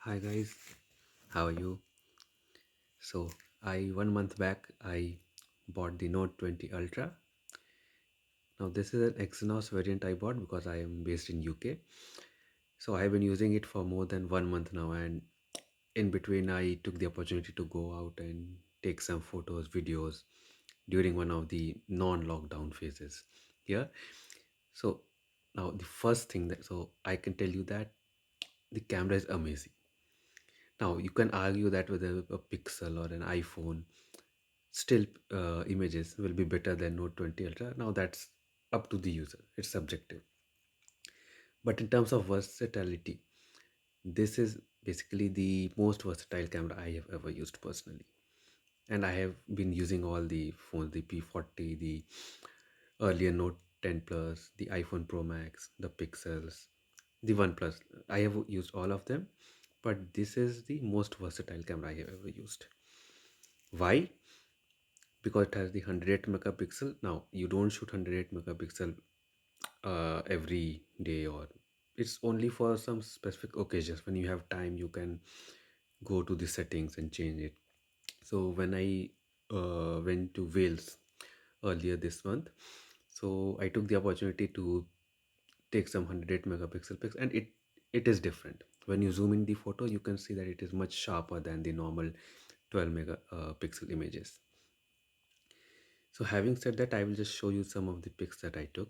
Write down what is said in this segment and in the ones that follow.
Hi guys, how are you? So I 1 month back I bought the Note 20 Ultra. Now this is an exynos variant I bought because I am based in UK. So I have been using it for more than 1 month now, and in between I took the opportunity to go out and take some photos, videos during one of the non-lockdown phases here. So now the first thing that I can tell you that the camera is amazing. Now you can argue that whether a Pixel or an iPhone still images will be better than Note 20 Ultra. Now that's up to the user, it's subjective. But in terms of versatility, this is basically the most versatile camera I have ever used personally. And I have been using all the phones, the P40, the earlier Note 10 Plus, the iPhone Pro Max, the Pixels, the OnePlus. I have used all of them, but this is the most versatile camera I have ever used. Why? Because it has the 108 megapixel. Now you don't shoot 108 megapixel every day, or it's only for some specific occasions. When you have time, you can go to the settings and change it. So when I went to Wales earlier this month, so I took the opportunity to take some 108 megapixel pics, and it is different. When you zoom in the photo, you can see that it is much sharper than the normal 12 megapixel images. So having said that, I will just show you some of the pics that I took.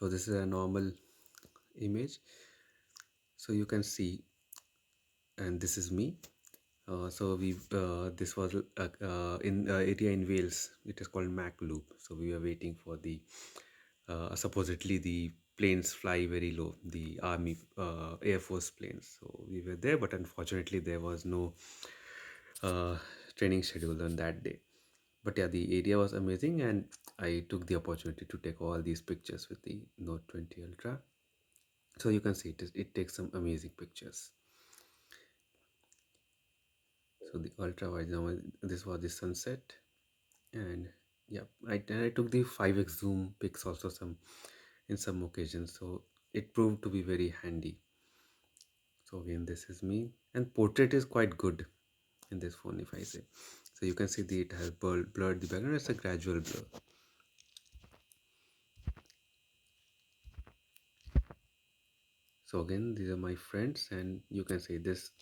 So this is a normal image. So you can see, and this is me. So we this was in area in Wales. It is called Mac Loop. So we were waiting for the supposedly the planes fly very low, the army air force planes. So we were there, but unfortunately there was no uh, training schedule on that day. But yeah, the area was amazing, and I took the opportunity to take all these pictures with the Note 20 Ultra. So you can see it takes some amazing pictures. So the ultra wide, now this was the sunset. And yeah, I took the 5x zoom pics also some in some occasions, so it proved to be very handy. So again, this is me, and portrait is quite good in this phone, if I say. So you can see it has blurred the background. It's a gradual blur. So again, these are my friends, and you can see this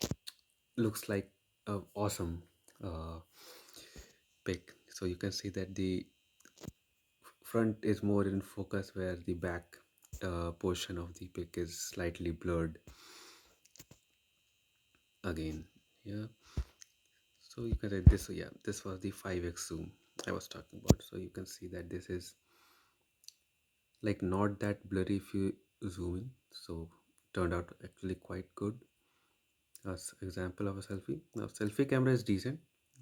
looks like a awesome uh, pic. So you can see that the front is more in focus, where the back portion of the pic is slightly blurred again. Yeah, so you can say this. So yeah, this was the 5x zoom I was talking about. So you can see that this is like not that blurry if you zoom in. So turned out actually quite good. As example of a selfie. Now selfie camera is decent.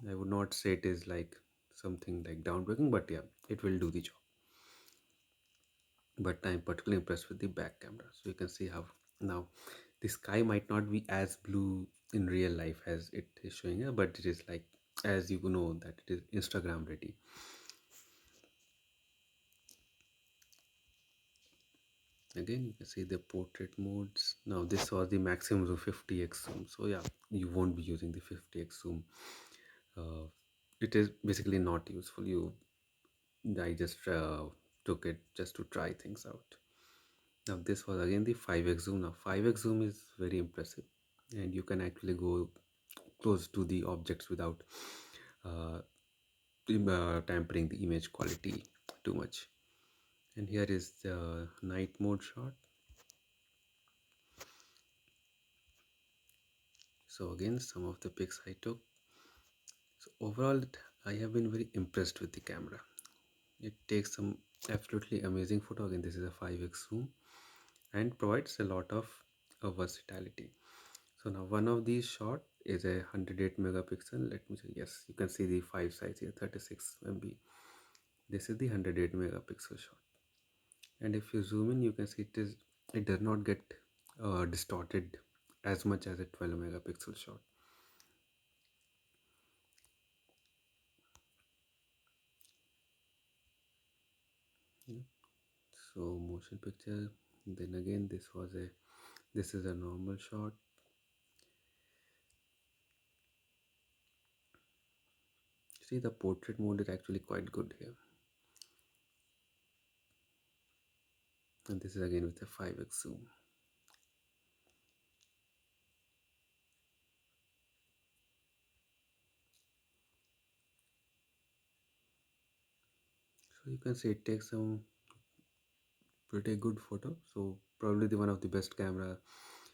I would not say it is like something like groundbreaking, but yeah, it will do the job. But I'm particularly impressed with the back camera. So you can see how now the sky might not be as blue in real life as it is showing here, but it is like, as you know, that it is Instagram ready. Again, you can see the portrait modes. Now this was the maximum zoom, 50x zoom. So yeah, you won't be using the 50x zoom. It is basically not useful. I just took it just to try things out. Now this was again the 5x zoom. Now 5x zoom is very impressive, and you can actually go close to the objects without uh, tampering the image quality too much. And here is the night mode shot. So again, some of the pics I took. So overall, I have been very impressed with the camera. It takes some absolutely amazing photo. Again, this is a 5x zoom and provides a lot of versatility. So now one of these shot is a 108 megapixel. Let me see. Yes, you can see the five size here, 36 MB. This is the 108 megapixel shot. And if you zoom in, you can see it does not get distorted as much as a 12 megapixel shot. Yeah. So motion picture, Then again, this is a normal shot. See, the portrait mode is actually quite good here. And this is again with a 5x zoom. So you can see it takes some pretty good photo. So probably the one of the best camera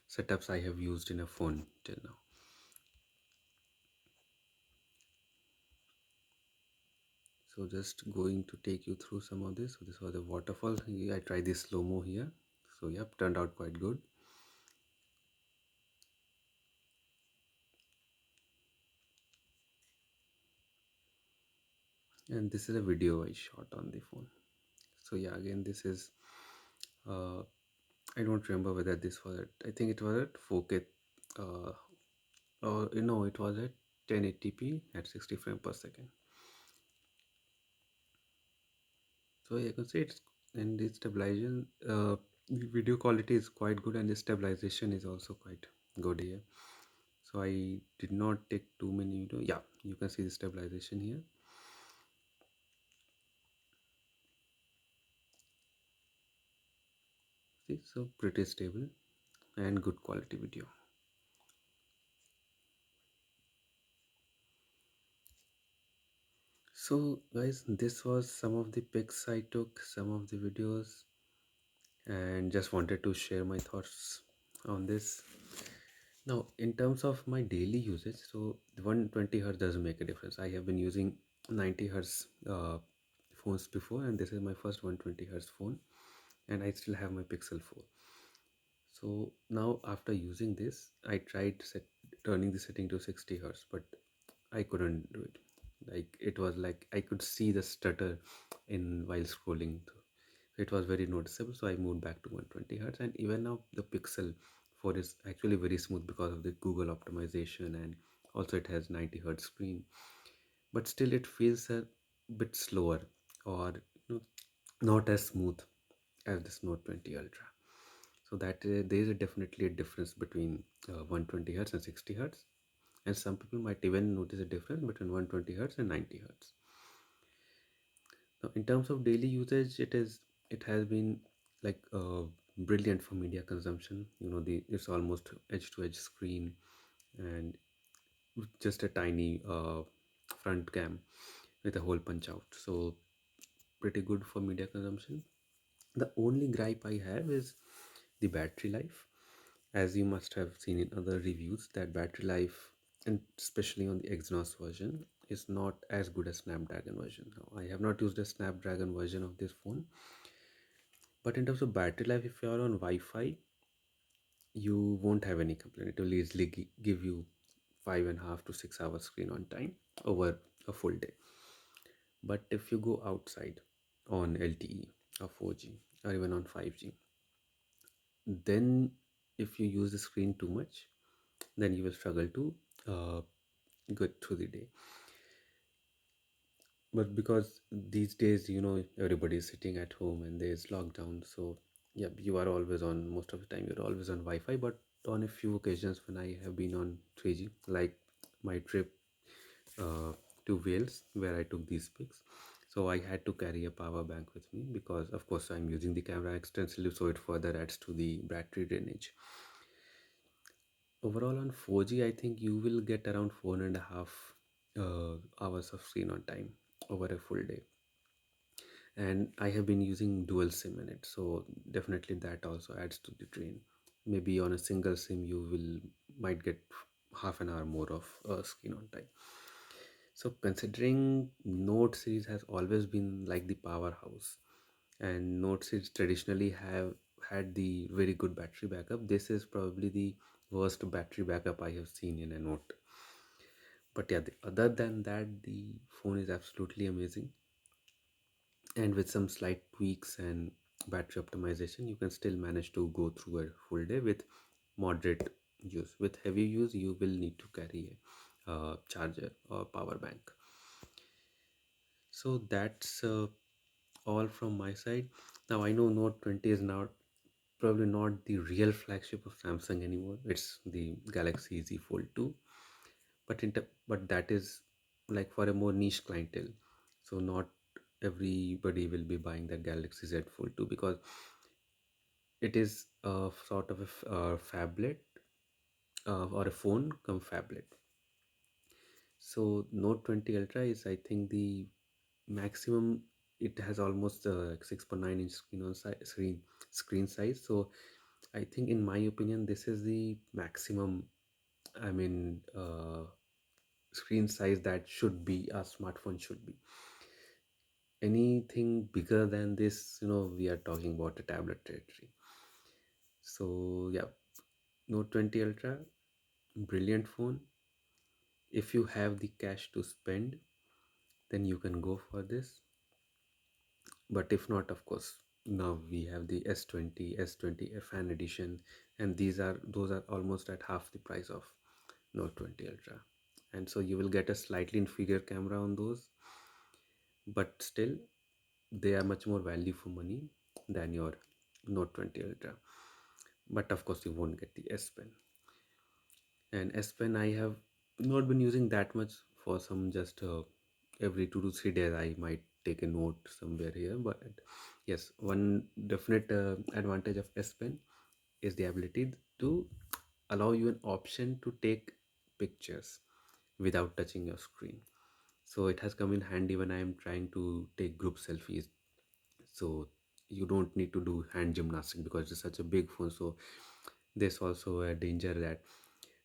setups I have used in a phone till now. So just going to take you through some of this. So this was a waterfall. I tried this slow-mo here. So yep, turned out quite good. And this is a video I shot on the phone. So yeah, again this is uh, I don't remember whether this was at, I think it was at 4K, uh, or no, it was at 1080p at 60 frames per second. So you can see it's, and the stabilization, the video quality is quite good, and the stabilization is also quite good here. So I did not take too many video. Yeah, you can see the stabilization here. See, so pretty stable and good quality video. So guys, this was some of the pics I took, some of the videos, and just wanted to share my thoughts on this. Now, in terms of my daily usage, so the 120 hertz doesn't make a difference. I have been using 90 hertz phones before, and this is my first 120 hertz phone, and I still have my Pixel 4. So now, after using this, I tried turning the setting to 60 hertz, but I couldn't do it. Like it was like I could see the stutter in while scrolling. It was very noticeable, so I moved back to 120 hertz. And even now, the Pixel 4 is actually very smooth because of the Google optimization, and also it has 90 hertz screen. But still, it feels a bit slower, or you know, not as smooth as this Note 20 Ultra. So that there is definitely a difference between 120 hertz and 60 hertz, and some people might even notice a difference between 120 hertz and 90 hertz. Now, in terms of daily usage, it has been like brilliant for media consumption. You know, the it's almost edge to edge screen, and just a tiny front cam with a hole punch out. So pretty good for media consumption. The only gripe I have is the battery life. As you must have seen in other reviews, that battery life, and especially on the exynos version, is not as good as Snapdragon version. Now, I have not used a Snapdragon version of this phone, but in terms of battery life, if you are on Wi-Fi, you won't have any complaint. It will easily give you 5.5 to 6 hours screen on time over a full day. But if you go outside on LTE or 4G or even on 5G, then if you use the screen too much, then you will struggle to uh, get through the day. But because these days, you know, everybody is sitting at home and there's lockdown, so yeah, you are always on, most of the time you're always on Wi-Fi. But on a few occasions when I have been on 3G, like my trip uh, to Wales where I took these pics, so I had to carry a power bank with me because of course I'm using the camera extensively, so it further adds to the battery drainage. Overall on 4G, I think you will get around 4.5 hours of screen on time over a full day. And I have been using dual SIM in it, so definitely that also adds to the drain. Maybe on a single SIM, you will might get half an hour more of screen on time. So considering Note series has always been like the powerhouse, and Note series traditionally have had the very good battery backup, this is probably the worst battery backup I have seen in a Note. But yeah, other than that, the phone is absolutely amazing. And with some slight tweaks and battery optimization, you can still manage to go through a full day with moderate use. With heavy use, you will need to carry a charger or power bank. So that's all from my side. Now I know Note 20 is now probably not the real flagship of Samsung anymore. It's the Galaxy Z Fold 2, but that is like for a more niche clientele. So not everybody will be buying that Galaxy Z Fold 2 because it is a sort of a phablet or a phone come phablet. So Note 20 Ultra is, I think, the maximum. It has almost 6.9 inch screen size. So I think, in my opinion, this is the maximum. I mean, screen size that should be a smartphone should be. Anything bigger than this, we are talking about a tablet territory. So yeah, Note 20 Ultra, brilliant phone. If you have the cash to spend, then you can go for this. But if not, of course, now we have the S20, S20 Fan edition, and those are almost at half the price of Note 20 Ultra. And so you will get a slightly inferior camera on those, but still they are much more value for money than your Note 20 Ultra. But of course, you won't get the S Pen. And S Pen I have not been using that much. For some, just every 2 to 3 days I might take a note somewhere here. But yes, one definite advantage of S Pen is the ability to allow you an option to take pictures without touching your screen. So it has come in handy when I am trying to take group selfies. So you don't need to do hand gymnastics because it's such a big phone. So there's also a danger that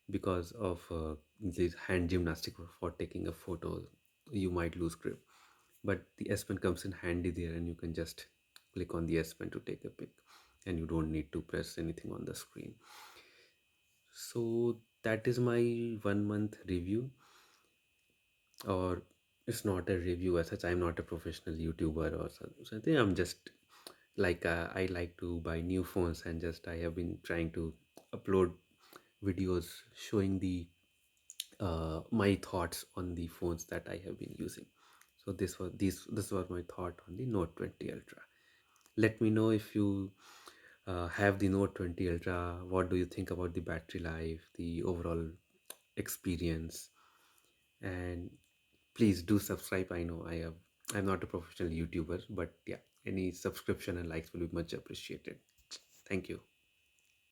because of this hand gymnastic for taking a photo, you might lose grip. But the S Pen comes in handy there, and you can just click on the S Pen to take a pic, and you don't need to press anything on the screen. So that is my 1 month review. Or it's not a review as such. I'm not a professional YouTuber or something. I'm just like, I like to buy new phones, and just I have been trying to upload videos showing the my thoughts on the phones that I have been using. So this was my thought on the Note 20 Ultra. Let me know if you have the Note 20 Ultra. What do you think about the battery life, the overall experience? And please do subscribe. I know I'm not a professional YouTuber, but yeah, any subscription and likes will be much appreciated. Thank you.